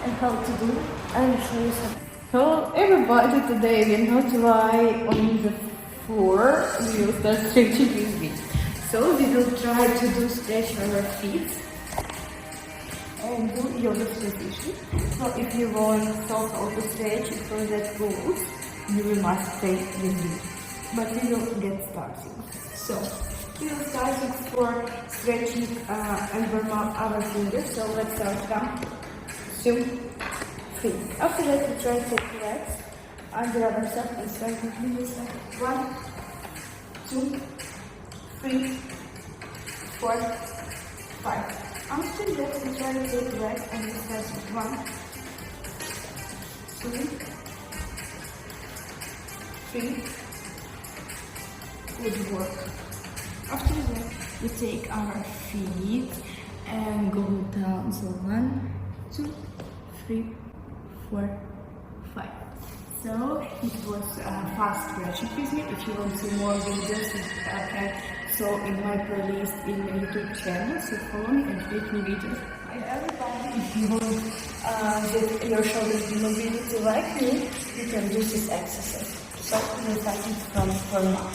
and how to do. I will show you some. So everybody, today we will not lie on the floor. We will start stretching with me. So we will try to do stretch our feet and do yoga position. So if you want to solve how to stretch for that rules, you must stay with me. But we will get started. So we will start for stretching and warm up our fingers. So let's start 1, 2, 3. After that, we try to take legs under ourselves and start to do this. 1, 2, 3, 4, 5. After that, we try to take legs and we start with 1, 2, 3. Good work. After that, we take our feet and go down. So 1, 2, 3, 4, 5. So it was fast stretching with me. If you want to see more videos, okay. So in my playlist in my YouTube channel, so follow me and take me videos. Hi everybody, if you want get your shoulders mobility like me, you can do this exercise. So we're starting from now.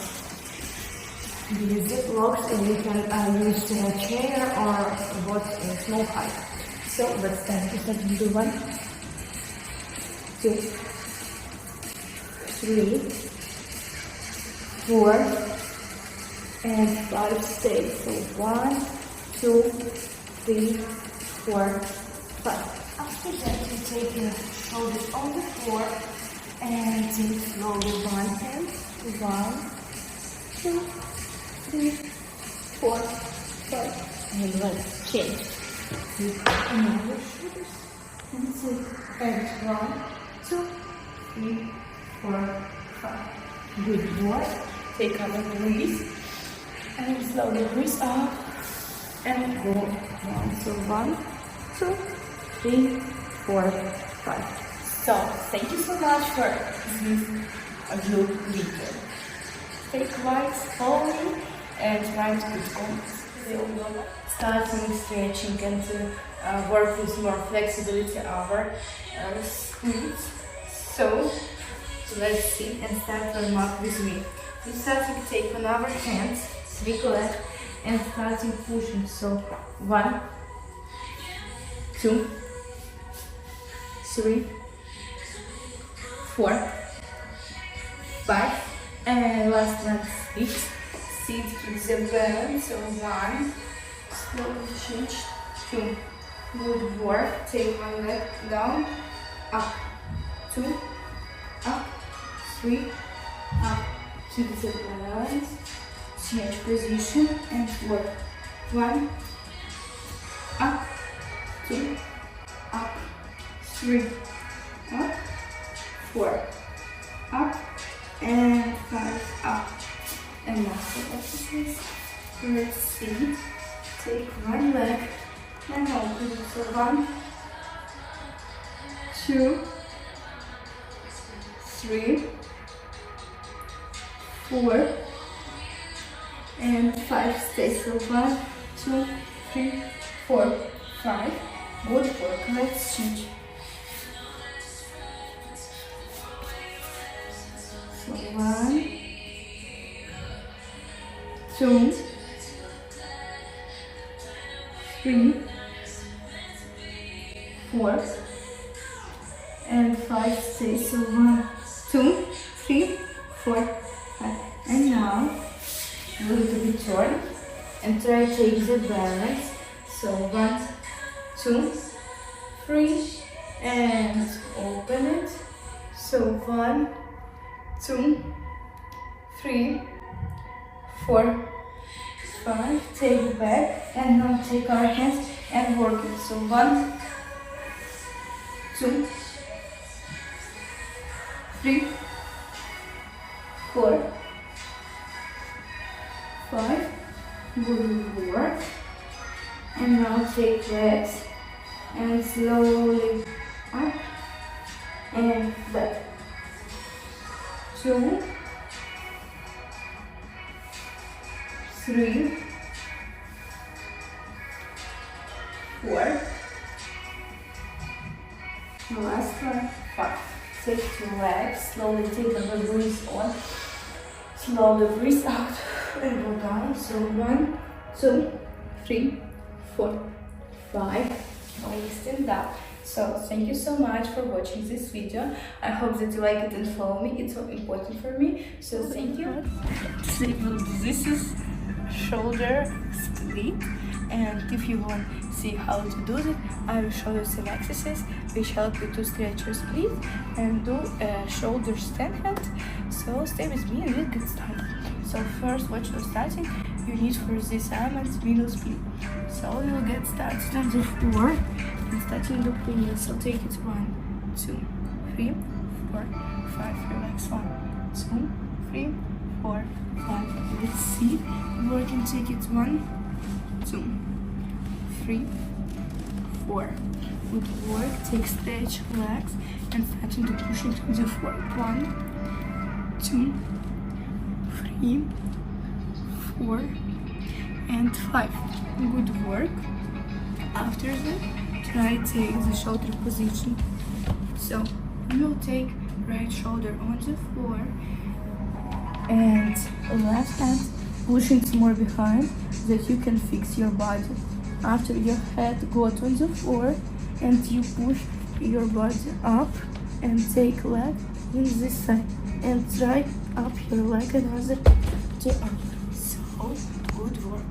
Use the blocks and you can use a chair or what in small height. So let's start to do 1, 2, 3, 4, and 5 stay. So 1, 2, 3, 4, 5. After that, you take your shoulders on the floor and take slowly one hand. 1, 2, 3, 4, 5. And let's change. Take another shoulders and sit. And 1, 2, 3, 4, 5. Good work. Take our knees and slowly breathe up and go down. So 1, 2, 3, 4, 5. So thank you so much for this good video. Stay quiet, follow me, and try to put on yoga. Starting stretching and work with more flexibility our squeeze. So let's see and start warm up with me. We starting take on our hands, swing leg, and starting pushing. So 1, 2, 3, 4, 5. And last one, 6. Sit with the balance. So 1, slowly change. 2, good work. Take one leg down, up, 2, up, 3, up. Keep the balance. Change position and work. 1, up, 2, up, 3, up, 4, up. And 5 up. And last exercise. Let's see. Take one leg and open. So 1, 2, 3, 4, and 5. Stay. So 1, 2, 3, 4, 5. Good work. Let's change. 1, 2, 3, 4, and 5. Stay. So 1, 2, 3, 4, 5. And now a little bit turn and try to take the balance. So 1, 2, 3, and open it. So 1, 2, 3, 4, 5. Take back and now take our hands and work it. So 1, 2, 3, 4, 5. Good work. And now take legs and slowly up and back. 2, 3, 4, The last one. 5. Take your legs, slowly take a breathe on. Slowly breathe out and go down. So 1, 2, 3, 4, 5. Slowly stand up. So thank you so much for watching this video. I hope that you like it and follow me. It's so important for me. So thank you. This is shoulder split, and if you want to see how to do it, I will show you some exercises which help you to stretch your split and do a shoulder stand hand. So stay with me and we'll get started. So first, what you're starting, you need for this element middle split. So we will get started on the floor and starting the pulling. So take it 1, 2, 3, 4, 5. Relax. 1, 2, 3, 4, 5. Let's see. Working. Take it 1, 2, 3, 4. Good work. Take stretch legs and starting to push it to the floor. 1, 2, 3, 4, and 5. Good work. After that, try to take the shoulder position. So you will take right shoulder on the floor and left hand pushing more behind that you can fix your body. After your head got on the floor and you push your body up and take leg in this side and try up your leg another to up. So good work.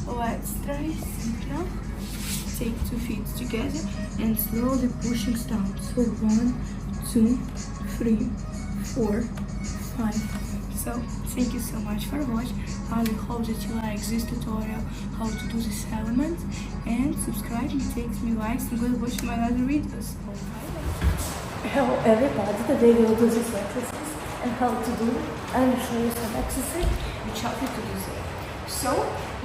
Let's try sit now. Take 2 feet together and slowly pushing down. So 1, 2, 3, 4, 5. So thank you so much for watching. I will hope that you like this tutorial how to do this element, and subscribe and take me likes and go watch my other videos. Hello everybody, today we will do this exercise and how to do it. I will show you some exercise which help you to do that. So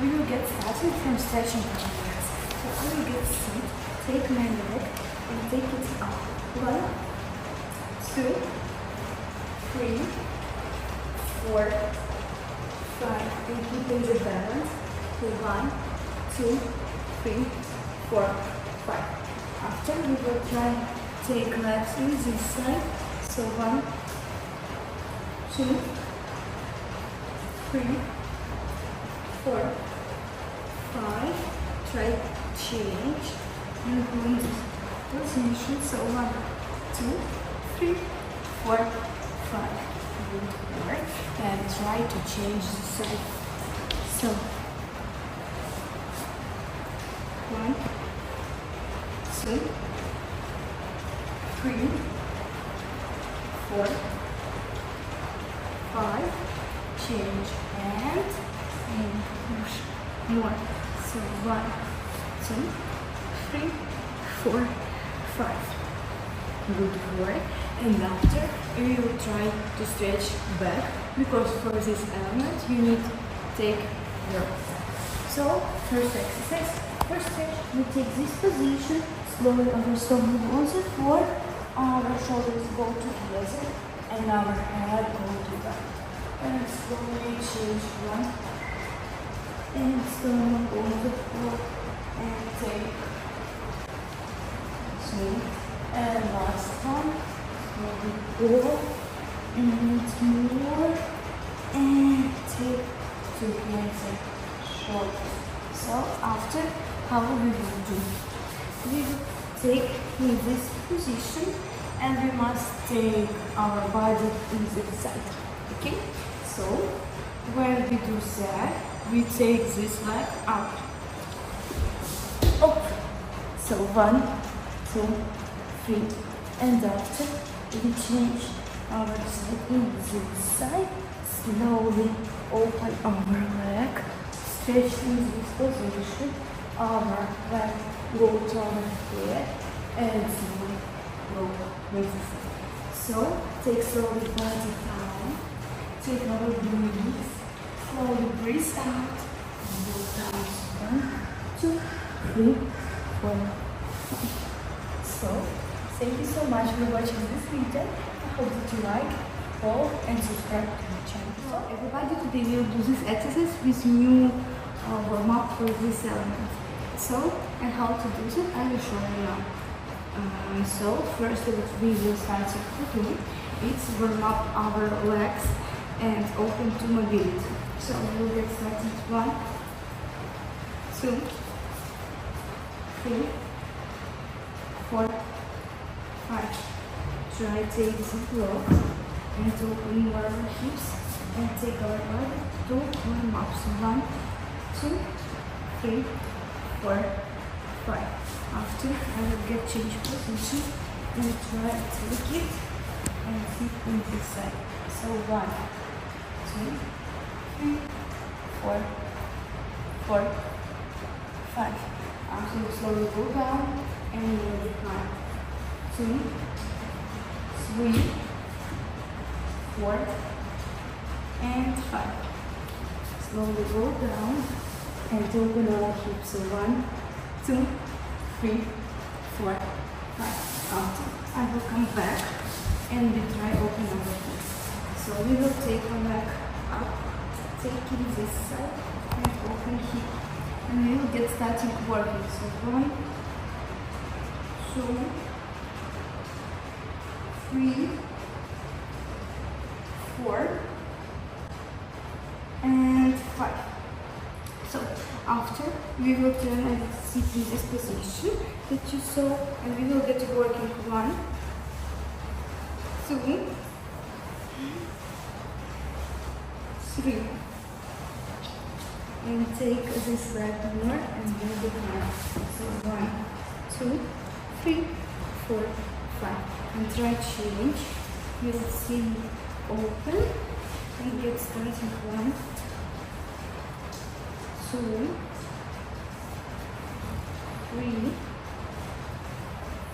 we will get started from stretching the legs. So I will get sit, take my leg and take it up. 1, 2, 3, 4, 5. And keeping the balance. 1, 2, 3, 4, 5. After we will try take legs in this side. So 1, 2, 3, 4, 5. Try change and go in this position. So 1, 2, 3, 4, 5. Good work. And try to change the side. So 1, 2, 3, 4, 5. Change and push more. So 1, 2, 3, 4, 5. Good work. And after we will try to stretch back, because for this element you need to take your back. So first exercise, first stretch, we take this position, slowly our stomach on the floor, our shoulders go together and our head go to back. And slowly change 1 and stomach on the floor and take 2 and last one. Go and more and take together shoulders. So after, how we will do? We will take in this position and we must take our body in this side. Okay? So when we do that, we take this leg out. Up. So 1, 2, 3, and after we change our side in this side, slowly open our leg, stretch in this position, our leg go to our head and slowly go with this. So take slowly body down, take our breath, slowly breathe out, and go down. 1, 2, 3, 4, 5. So thank you so much for watching this video. I hope that you like, follow and subscribe to my channel. So everybody, today we will do this exercise with new warm-up for this element. So, and how to do it, I will show you now. So first what we will start to do is warm up our legs and open to mobility. So we will get started 1, 2, 3, 4, 5. Try take the block and open more our hips and take our body to warm up. So 1, 2, 3, 4, 5. After I will get change position and try to take it and sit on this side. So 1, 2, 3, 4, 4, 5. After you slowly go down and move high. 2, 3, 4, and 5. Slowly go down and open our hips. So 1, 2, 3, 4, 5. After I will come back and we try open our hips. So we will take our leg up, taking this side and open hip. And we will get started working. So 1, 2, 3, 4, and 5. So after we will turn and sit in this position that you saw, and we will get working 1, 2, 3, and take this leg more and move it more. So 1, 2, 3, 4, 5, and try change. You will see open and get started 1, 2, 3,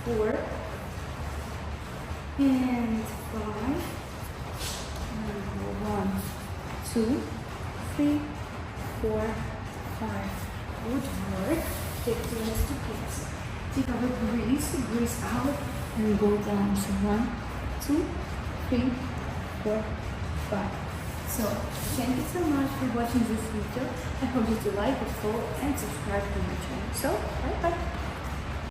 4, and 5. And 1, 2, 3, 4, 5. Good work. Take the rest of it. Take our breathe out and go down. So 1, 2, 3, 4, 5. So thank you so much for watching this video. I hope you like it, follow and subscribe to my channel. So bye bye.